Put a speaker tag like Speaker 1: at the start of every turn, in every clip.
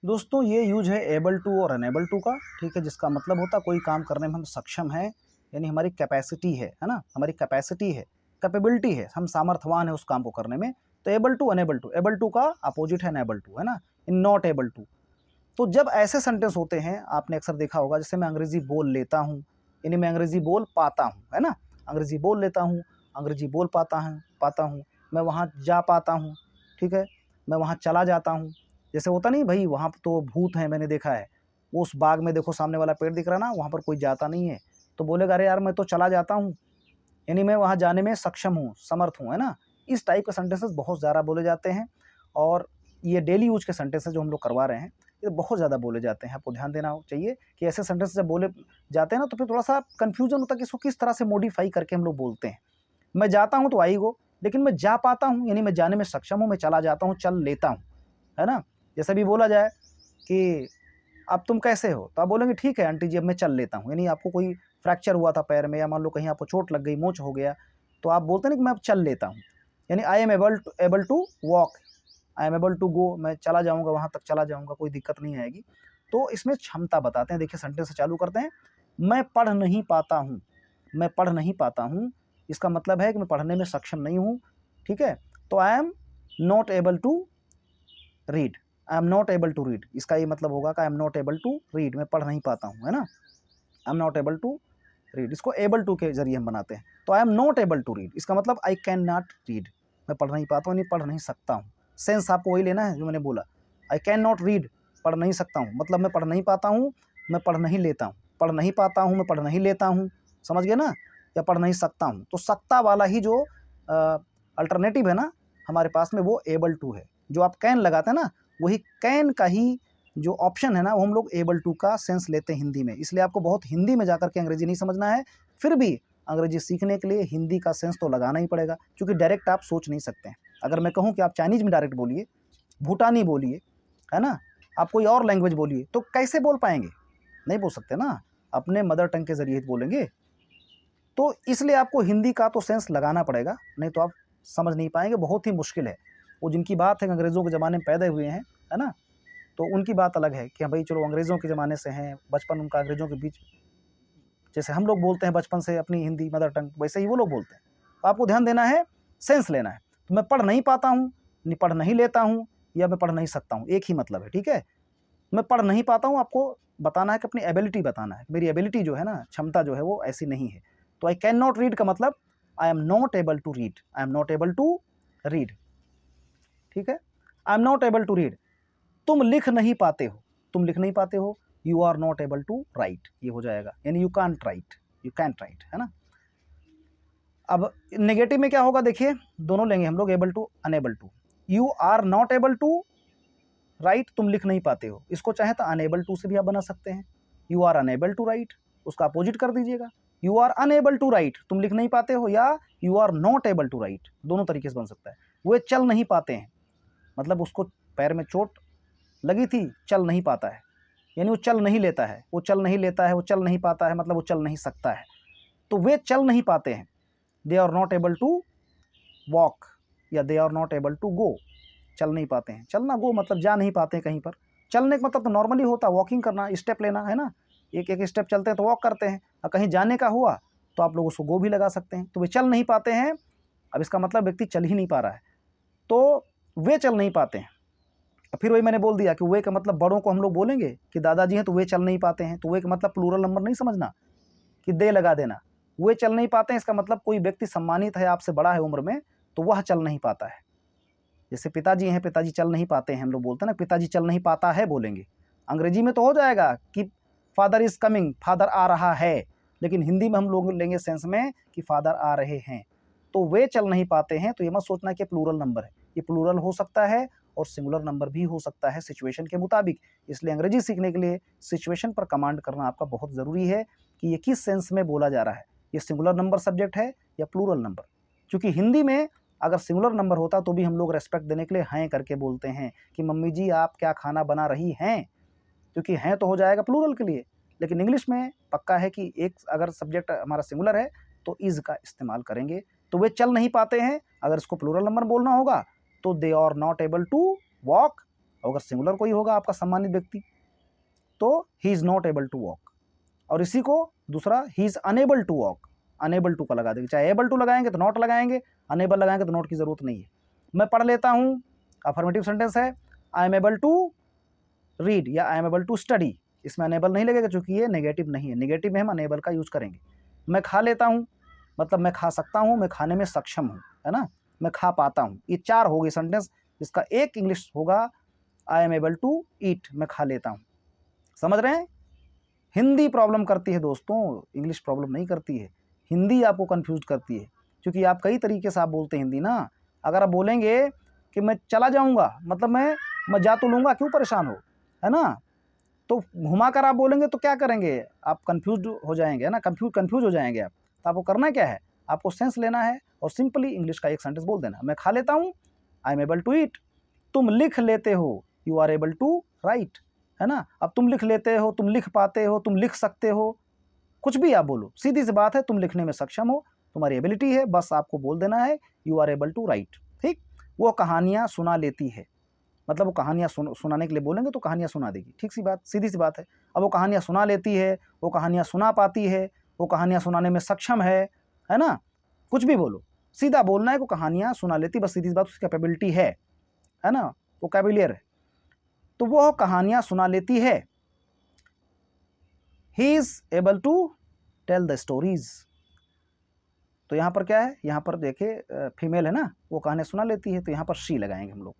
Speaker 1: दोस्तों ये यूज है एबल टू और अनेबल टू का, ठीक है, जिसका मतलब होता है कोई काम करने में हम सक्षम हैं, यानी हमारी कैपेसिटी है ना, हमारी कैपेसिटी है, कैपेबिलिटी है, हम सामर्थ्यवान है उस काम को करने में। तो able to unable to, able to का अपोजिट है अनेबल टू, है ना, इन नॉट एबल टू। तो जब ऐसे सेंटेंस होते हैं आपने अक्सर देखा होगा, जैसे मैं अंग्रेजी बोल लेता हूँ, यानी मैं अंग्रेजी बोल पाता हूँ, है ना, अंग्रेजी बोल लेता हूँ, अंग्रेजी बोल पाता हूँ, मैं वहाँ जा पाता हूँ, ठीक है, मैं वहाँ चला जाता हूँ। जैसे होता नहीं भाई, वहाँ पे तो भूत हैं, मैंने देखा है, वो उस बाग में देखो सामने वाला पेड़ दिख रहा ना, वहाँ पर कोई जाता नहीं है, तो बोलेगा अरे यार मैं तो चला जाता हूँ, यानी मैं वहाँ जाने में सक्षम हूँ, समर्थ हूँ, है ना। इस टाइप के सेंटेंसेस बहुत ज़्यादा बोले जाते हैं, और ये डेली यूज के सेंटेंसेस जो हम लोग करवा रहे हैं, ये बहुत ज़्यादा बोले जाते हैं। आपको ध्यान देना चाहिए कि ऐसे सेंटेंस जब बोले जाते हैं ना, तो फिर थोड़ा सा कन्फ्यूजन होता है कि इसको किस तरह से मॉडिफाई करके हम लोग बोलते हैं। मैं जाता हूँ तो आई गो, लेकिन मैं जा पाता हूँ यानी मैं जाने में सक्षम हूँ, मैं चला जाता हूँ, चल लेता हूँ, है ना। जैसे भी बोला जाए कि अब तुम कैसे हो, तो आप बोलेंगे ठीक है आंटी जी अब मैं चल लेता हूँ, यानी आपको कोई फ्रैक्चर हुआ था पैर में, या मान लो कहीं आपको चोट लग गई, मोच हो गया, तो आप बोलते हैं ना कि मैं अब चल लेता हूँ, यानी I am able to walk, I am able to go, मैं चला जाऊँगा, वहाँ तक चला जाऊँगा, कोई दिक्कत नहीं आएगी। तो इसमें क्षमता बताते हैं। देखिए सेंटेंस से चालू करते हैं, मैं पढ़ नहीं पाता हूँ, मैं पढ़ नहीं पाता हूँ, इसका मतलब है कि मैं पढ़ने में सक्षम नहीं हूँ, ठीक है। तो I am not able to read, I am not able to read, इसका ये मतलब होगा कि I am not able to read, मैं पढ़ नहीं पाता हूँ, है ना, I am not able to read, इसको एबल टू के जरिए हम बनाते हैं। तो I am not able to read, इसका मतलब आई कैन नॉट रीड, मैं पढ़ नहीं पाता हूँ, यानी पढ़ नहीं सकता हूँ। सेंस आपको वही लेना है जो मैंने बोला, आई कैन नॉट रीड, पढ़ नहीं सकता हूँ, मतलब मैं पढ़ नहीं पाता हूँ, मैं पढ़ नहीं लेता हूँ, पढ़ नहीं पाता हूँ, मैं पढ़ नहीं लेता हूँ, समझ गए ना, या पढ़ नहीं सकता हूँ। तो सकता वाला ही जो अल्टरनेटिव है ना हमारे पास में, वो एबल टू है। जो आप कैन लगाते हैं ना, वही कैन का ही जो ऑप्शन है ना, वो हम लोग एबल टू का सेंस लेते हैं हिंदी में। इसलिए आपको बहुत हिंदी में जाकर के अंग्रेजी नहीं समझना है, फिर भी अंग्रेजी सीखने के लिए हिंदी का सेंस तो लगाना ही पड़ेगा, क्योंकि डायरेक्ट आप सोच नहीं सकते हैं। अगर मैं कहूँ कि आप चाइनीज में डायरेक्ट बोलिए, भूटानी बोलिए, है ना, आप कोई और लैंग्वेज बोलिए, तो कैसे बोल पाएंगे, नहीं बोल सकते ना, अपने मदर टंग के जरिए बोलेंगे। तो इसलिए आपको हिंदी का तो सेंस लगाना पड़ेगा, नहीं तो आप समझ नहीं पाएंगे, बहुत ही मुश्किल है। वो जिनकी बात है अंग्रेज़ों के ज़माने में पैदा हुए हैं, है ना, तो उनकी बात अलग है कि हाँ भाई चलो अंग्रेज़ों के ज़माने से हैं, बचपन उनका अंग्रेज़ों के बीच, जैसे हम लोग बोलते हैं बचपन से अपनी हिंदी मदर टंग, वैसे ही वो लोग बोलते हैं। तो आपको ध्यान देना है, सेंस लेना है। तो मैं पढ़ नहीं पाता हूँ, पढ़ नहीं लेता हूँ, या मैं पढ़ नहीं सकता हूँ, एक ही मतलब है, ठीक है। मैं पढ़ नहीं पाता हूँ, आपको बताना है कि अपनी एबिलिटी बताना है, मेरी एबिलिटी जो है ना, क्षमता जो है वो ऐसी नहीं है। तो आई कैन नॉट रीड का मतलब I am not able to read, I am not able to read, ठीक है। I am not able to read, तुम लिख नहीं पाते हो, तुम लिख नहीं पाते हो, you are not able to write, ये हो जाएगा, यानी you can't write, you can't write, है ना। अब नेगेटिव में क्या होगा, देखिए दोनों लेंगे हम लोग, able to unable to. You are not able to write, तुम लिख नहीं पाते हो, इसको चाहे तो अनेबल टू से भी आप बना सकते हैं। You are unable to write, उसका अपोजिट कर दीजिएगा, you are unable to write, तुम लिख नहीं पाते हो, या you are not able to write, दोनों तरीके से बन सकता है। वे चल नहीं पाते हैं, मतलब उसको पैर में चोट लगी थी, चल नहीं पाता है, यानी वो चल नहीं लेता है, वो चल नहीं लेता है, वो चल नहीं पाता है, मतलब वो चल नहीं सकता है। तो वे चल नहीं पाते हैं, they are not able to walk, या they are not able to go, चल नहीं पाते हैं, चलना, गो मतलब जा नहीं पाते हैं कहीं पर। चलने का मतलब तो नॉर्मली होता है वॉकिंग करना, स्टेप लेना, है ना, एक एक स्टेप चलते हैं तो वॉक करते हैं, और कहीं जाने का हुआ तो आप लोग उसको गो भी लगा सकते हैं। तो वे चल नहीं पाते हैं, अब इसका मतलब व्यक्ति चल ही नहीं पा रहा है, तो वे चल नहीं पाते हैं। फिर वही मैंने बोल दिया कि वे का मतलब बड़ों को हम लोग बोलेंगे कि दादाजी हैं तो वे चल नहीं पाते हैं, तो वे का मतलब प्लूरल नंबर नहीं समझना कि दे लगा देना। वे चल नहीं पाते हैं, इसका मतलब कोई व्यक्ति सम्मानित है, आपसे बड़ा है उम्र में, तो वह चल नहीं पाता है। जैसे पिताजी हैं, पिताजी चल नहीं पाते हैं, हम लोग बोलते हैं ना, पिताजी चल नहीं पाता है बोलेंगे। अंग्रेजी में तो हो जाएगा कि फादर इज कमिंग, फादर आ रहा है, लेकिन हिंदी में हम लोग लेंगे सेंस में कि फादर आ रहे हैं। तो वे चल नहीं पाते हैं, तो ये मत सोचना कि प्लूरल नंबर है, ये प्लूरल हो सकता है और सिंगुलर नंबर भी हो सकता है सिचुएशन के मुताबिक। इसलिए अंग्रेजी सीखने के लिए सिचुएशन पर कमांड करना आपका बहुत ज़रूरी है कि ये किस सेंस में बोला जा रहा है, ये सिंगुलर नंबर सब्जेक्ट है या प्लूरल नंबर। क्योंकि हिंदी में अगर सिंगुलर नंबर होता तो भी हम लोग रेस्पेक्ट देने के लिए हैं करके बोलते हैं कि मम्मी जी आप क्या खाना बना रही हैं, क्योंकि हैं तो हो जाएगा प्लूरल के लिए। लेकिन इंग्लिश में पक्का है कि एक अगर सब्जेक्ट हमारा सिंगुलर है तो इज का इस्तेमाल करेंगे। तो वे चल नहीं पाते हैं, अगर इसको प्लूरल नंबर बोलना होगा तो they are not able to walk, अगर सिंगुलर कोई होगा आपका सम्मानित व्यक्ति तो he is not able to walk, और इसी को दूसरा he is unable to walk, unable to का लगा देंगे, चाहे एबल टू लगाएंगे तो नॉट लगाएंगे, अनेबल लगाएंगे तो नॉट की ज़रूरत नहीं है। मैं पढ़ लेता हूँ, अफर्मेटिव सेंटेंस है, I am able to read या I am able to study, इसमें अनेबल नहीं लगेगा क्योंकि ये नेगेटिव नहीं है, नेगेटिव में हम अनेबल का यूज़ करेंगे। मैं खा लेता हूँ, मतलब मैं खा सकता हूँ, मैं खाने में सक्षम हूँ, है ना, मैं खा पाता हूँ। ये 4 हो गई सेंटेंस, जिसका एक इंग्लिश होगा I am able to eat, मैं खा लेता हूँ। समझ रहे हैं? हिंदी प्रॉब्लम करती है दोस्तों, इंग्लिश प्रॉब्लम नहीं करती है। हिंदी आपको कंफ्यूज करती है क्योंकि आप कई तरीके से आप बोलते हैं हिंदी ना। अगर आप बोलेंगे कि मैं चला जाऊँगा, मतलब मैं जा तो लूँगा, क्यों परेशान हो, है ना। तो घुमा कर आप बोलेंगे तो क्या करेंगे, आप कंफ्यूज हो जाएंगे, है ना, कंफ्यूज हो जाएंगे आप। तो आपको करना क्या है, आपको सेंस लेना है और सिंपली इंग्लिश का एक सेंटेंस बोल देना, मैं खा लेता हूँ, I am able to eat. तुम लिख लेते हो, you are able to write, है ना। अब तुम लिख लेते हो, तुम लिख पाते हो, तुम लिख सकते हो, कुछ भी आप बोलो, सीधी सी बात है, तुम लिखने में सक्षम हो, तुम्हारी एबिलिटी है, बस आपको बोल देना है you are able to write. ठीक, वो कहानियाँ सुना लेती है, मतलब वो कहानियाँ सुनाने के लिए बोलेंगे तो कहानियाँ सुना देगी, ठीक सी बात, सीधी सी बात है। अब वो कहानियाँ सुना लेती है, वो कहानियाँ सुना पाती है, वो कहानियाँ सुनाने में सक्षम है ना, कुछ भी बोलो, सीधा बोलना है, वो कहानियाँ सुना लेती, बस सीधी सी बात, उसकी कैपेबिलिटी है ना, वो कैबिलियर है, तो वो कहानियाँ सुना लेती है। He is able to tell the stories, तो यहाँ पर क्या है, यहाँ पर देखिए फीमेल है ना, वो कहानियाँ सुना लेती है, तो यहाँ पर शी लगाएंगे हम लोग।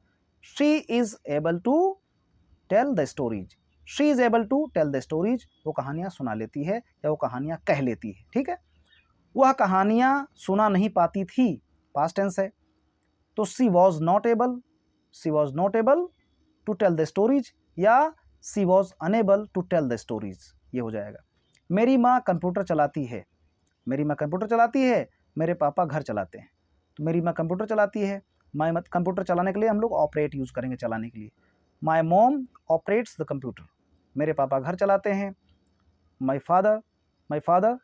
Speaker 1: She is able to tell the stories, she is able to tell the stories, वो कहानियाँ सुना लेती है या वो कहानियाँ कह लेती है, ठीक है। वह कहानियाँ सुना नहीं पाती थी, पास्ट टेंस है, तो she was not able, she was not able to tell the stories या she was unable to tell the stories, ये हो जाएगा। मेरी माँ कंप्यूटर चलाती है, मेरी माँ कंप्यूटर चलाती है, मेरे पापा घर चलाते हैं, तो मेरी माँ कंप्यूटर चलाती है, माई मत कंप्यूटर चलाने के लिए हम लोग ऑपरेट यूज़ करेंगे, चलाने के लिए। My mom operates the computer, मेरे पापा घर चलाते हैं। My father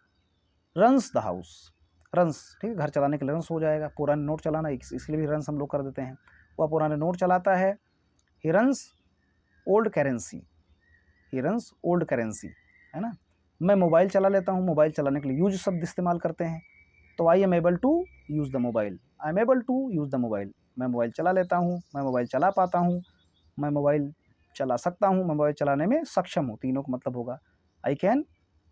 Speaker 1: runs the house, runs, ठीक है, घर चलाने के लिए रन्स हो जाएगा, पुराने नोट चलाना, इसलिए भी रन्स हम लोग कर देते हैं, वह पुराने नोट चलाता है। He runs old currency, he runs old currency, है ना। मैं मोबाइल चला लेता हूँ, मोबाइल चलाने के लिए यूज शब्द इस्तेमाल करते हैं, तो I am able to use the mobile, I am able to use the mobile, मैं मोबाइल चला लेता हूँ, मैं मोबाइल चला पाता हूँ, मैं मोबाइल चला सकता हूँ, मैं मोबाइल चलाने में सक्षम हूँ, तीनों का मतलब होगा I can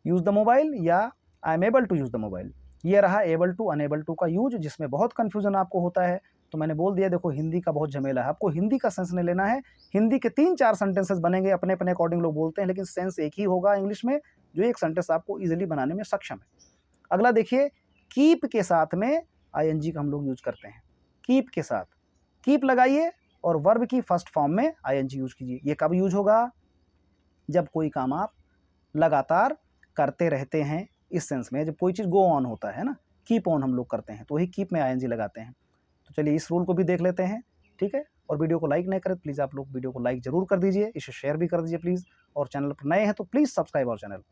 Speaker 1: use the mobile या I am able to use the mobile. ये रहा एबल टू अनेबल टू का यूज, जिसमें बहुत कन्फ्यूजन आपको होता है, तो मैंने बोल दिया, देखो हिंदी का बहुत झमेला है, आपको हिंदी का सेंस नहीं लेना है। हिंदी के 3-4 सेंटेंसेस बनेंगे, अपने अपने अकॉर्डिंग लोग बोलते हैं, लेकिन सेंस एक ही होगा इंग्लिश में, जो एक सेंटेंस आपको ईजिली बनाने में सक्षम है। अगला देखिए, कीप के साथ में आईएनजी का हम लोग यूज करते हैं, कीप के साथ कीप लगाइए और वर्ब की फर्स्ट फॉर्म में आईएनजी यूज कीजिए। ये कब यूज होगा, जब कोई काम आप लगातार करते रहते हैं, इस सेंस में, जब कोई चीज़ गो ऑन होता है ना, कीप ऑन हम लोग करते हैं, तो वही कीप में आईएनजी लगाते हैं। तो चलिए इस रूल को भी देख लेते हैं, ठीक है। और वीडियो को लाइक नहीं करें प्लीज़ आप लोग वीडियो को लाइक जरूर कर दीजिए, इसे शेयर भी कर दीजिए प्लीज़, और चैनल पर नए हैं तो प्लीज़ सब्सक्राइब आवर चैनल।